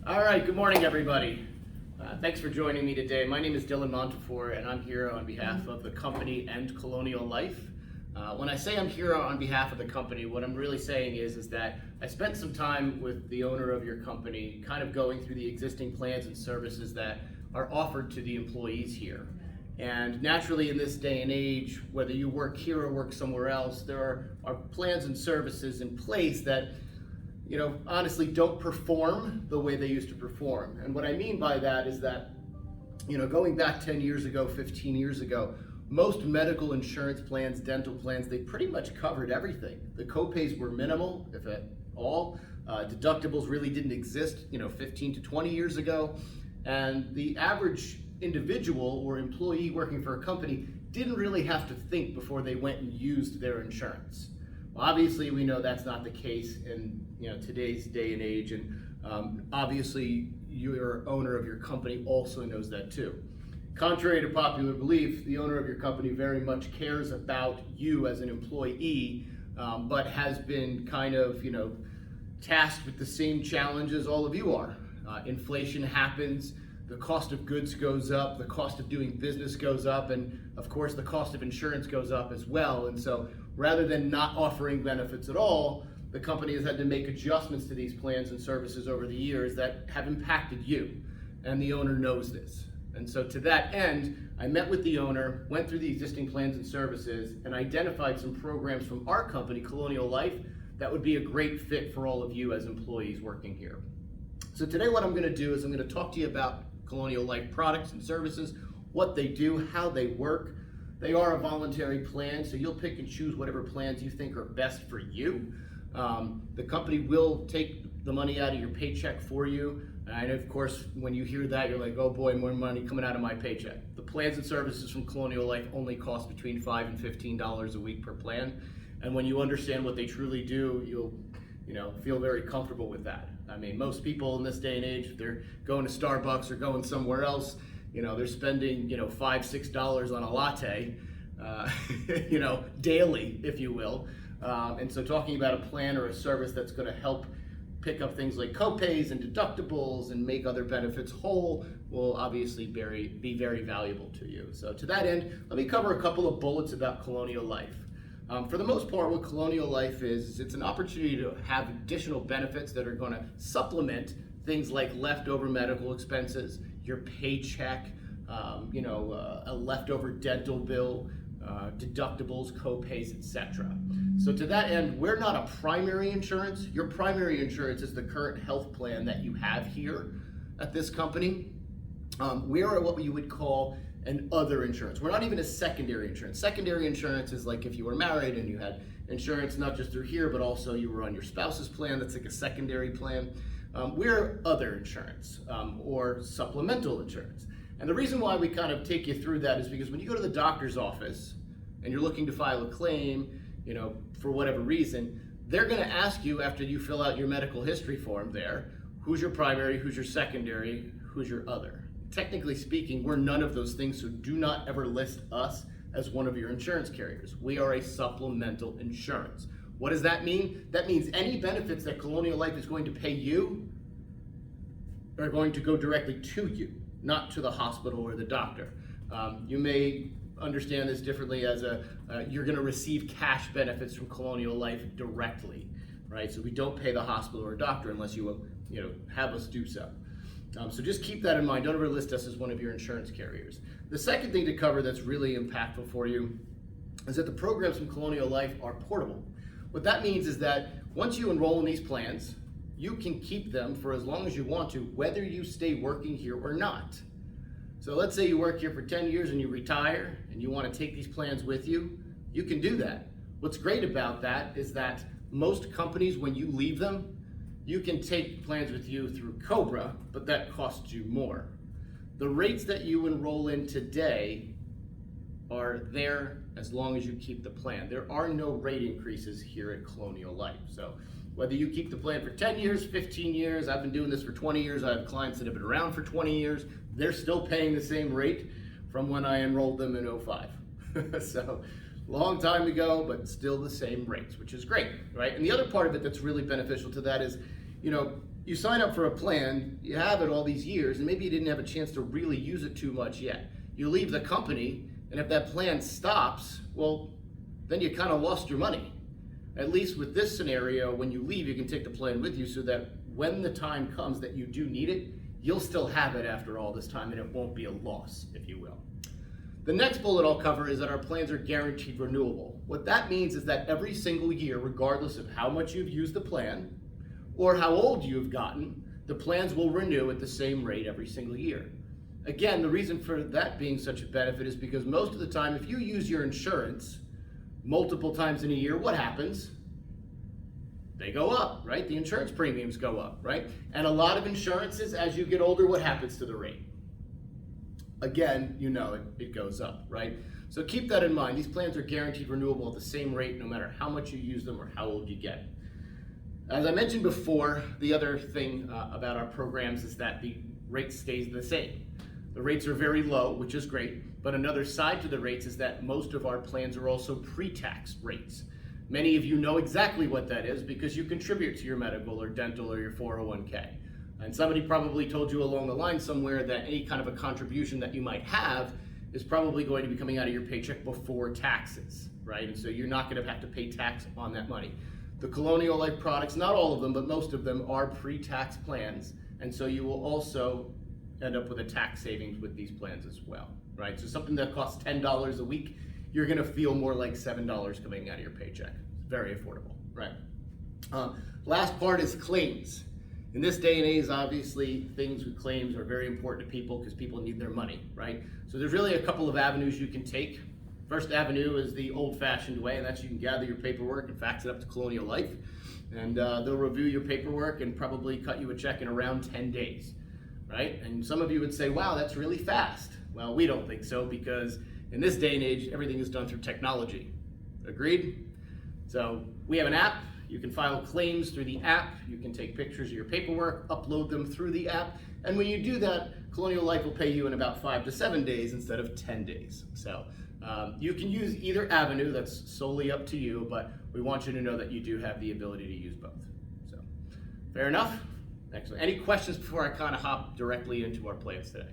All right, good morning, everybody. Thanks for joining me today. My name is Dylan Montefiore, and I'm here on behalf of the company and Colonial Life. When I say I'm here on behalf of the company, what I'm really saying is that I spent some time with the owner of your company, kind of going through the existing plans and services that are offered to the employees here. And naturally, in this day and age, whether you work here or work somewhere else, there are plans and services in place that honestly don't perform the way they used to perform. And what I mean by that is that, going back 10 years ago, 15 years ago, most medical insurance plans, dental plans, they pretty much covered everything. The copays were minimal, if at all. Deductibles really didn't exist, 15 to 20 years ago. And the average individual or employee working for a company didn't really have to think before they went and used their insurance. Obviously, we know that's not the case in today's day and age, and obviously your owner of your company also knows that too. Contrary to popular belief, the owner of your company very much cares about you as an employee, but has been kind of tasked with the same challenges all of you are. Inflation happens, the cost of goods goes up, the cost of doing business goes up, and of course the cost of insurance goes up as well. And so rather than not offering benefits at all, the company has had to make adjustments to these plans and services over the years that have impacted you, and the owner knows this. And so to that end, I met with the owner, went through the existing plans and services, and identified some programs from our company, Colonial Life, that would be a great fit for all of you as employees working here. So today what I'm going to do is I'm going to talk to you about Colonial Life products and services, what they do, how they work. They are a voluntary plan, so you'll pick and choose whatever plans you think are best for you. The company will take the money out of your paycheck for you. And of course, when you hear that, you're like, oh boy, more money coming out of my paycheck. The plans and services from Colonial Life only cost between $5 and $15 a week per plan. And when you understand what they truly do, you'll feel very comfortable with that. I mean, most people in this day and age, if they're going to Starbucks or going somewhere else, they're spending, $5, $6 on a latte, daily, if you will. And so talking about a plan or a service that's going to help pick up things like copays and deductibles and make other benefits whole will obviously be very valuable to you. So to that end, let me cover a couple of bullets about Colonial Life. For the most part, what Colonial Life is, it's an opportunity to have additional benefits that are going to supplement things like leftover medical expenses, your paycheck, a leftover dental bill, deductibles, copays, etc. So to that end, we're not a primary insurance. Your primary insurance is the current health plan that you have here at this company. We are what you would call an other insurance. We're not even a secondary insurance. Secondary insurance is like if you were married and you had insurance not just through here, but also you were on your spouse's plan. That's like a secondary plan. We're other insurance or supplemental insurance. And the reason why we kind of take you through that is because when you go to the doctor's office and you're looking to file a claim, for whatever reason, they're going to ask you after you fill out your medical history form there, who's your primary, who's your secondary, who's your other. Technically speaking, we're none of those things, so do not ever list us as one of your insurance carriers. We are a supplemental insurance. What does that mean? That means any benefits that Colonial Life is going to pay you are going to go directly to you, not to the hospital or the doctor. You may understand this differently as you're going to receive cash benefits from Colonial Life directly, right? So we don't pay the hospital or doctor unless you have us do so. So just keep that in mind. Don't ever list us as one of your insurance carriers. The second thing to cover that's really impactful for you is that the programs from Colonial Life are portable. What that means is that once you enroll in these plans, you can keep them for as long as you want to, whether you stay working here or not. So let's say you work here for 10 years and you retire and you want to take these plans with you, you can do that. What's great about that is that most companies, when you leave them, you can take plans with you through Cobra, but that costs you more. The rates that you enroll in today are there as long as you keep the plan. There are no rate increases here at Colonial Life. So whether you keep the plan for 10 years, 15 years, I've been doing this for 20 years, I have clients that have been around for 20 years, they're still paying the same rate from when I enrolled them in 05. So long time ago, but still the same rates, which is great, right? And the other part of it that's really beneficial to that is, you sign up for a plan, you have it all these years, and maybe you didn't have a chance to really use it too much yet. You leave the company, and if that plan stops, well, then you kind of lost your money. At least with this scenario, when you leave, you can take the plan with you so that when the time comes that you do need it, you'll still have it after all this time, and it won't be a loss, if you will. The next bullet I'll cover is that our plans are guaranteed renewable. What that means is that every single year, regardless of how much you've used the plan or how old you've gotten, the plans will renew at the same rate every single year. Again, the reason for that being such a benefit is because most of the time, if you use your insurance multiple times in a year, what happens? They go up, right? The insurance premiums go up, right? And a lot of insurances, as you get older, what happens to the rate? Again, you know it goes up, right? So keep that in mind. These plans are guaranteed renewable at the same rate no matter how much you use them or how old you get. As I mentioned before, the other thing about our programs is that the rate stays the same. The rates are very low, which is great, but another side to the rates is that most of our plans are also pre-tax rates. Many of you know exactly what that is because you contribute to your medical or dental or your 401k. And somebody probably told you along the line somewhere that any kind of a contribution that you might have is probably going to be coming out of your paycheck before taxes, right? And so you're not going to have to pay tax on that money. The Colonial Life products, not all of them, but most of them are pre-tax plans. And so you will also end up with a tax savings with these plans as well, right? So something that costs $10 a week, you're going to feel more like $7 coming out of your paycheck. It's very affordable, right? Last part is claims. In this day and age, obviously, things with claims are very important to people because people need their money, right? So there's really a couple of avenues you can take. First avenue is the old-fashioned way, and that's you can gather your paperwork and fax it up to Colonial Life, and they'll review your paperwork and probably cut you a check in around 10 days, right? And some of you would say, wow, that's really fast. Well, we don't think so because in this day and age, everything is done through technology. Agreed? So we have an app. You can file claims through the app. You can take pictures of your paperwork, upload them through the app. And when you do that, Colonial Life will pay you in about 5 to 7 days instead of 10 days. So you can use either avenue. That's solely up to you, but we want you to know that you do have the ability to use both. So fair enough? Excellent. Any questions before I kind of hop directly into our plans today?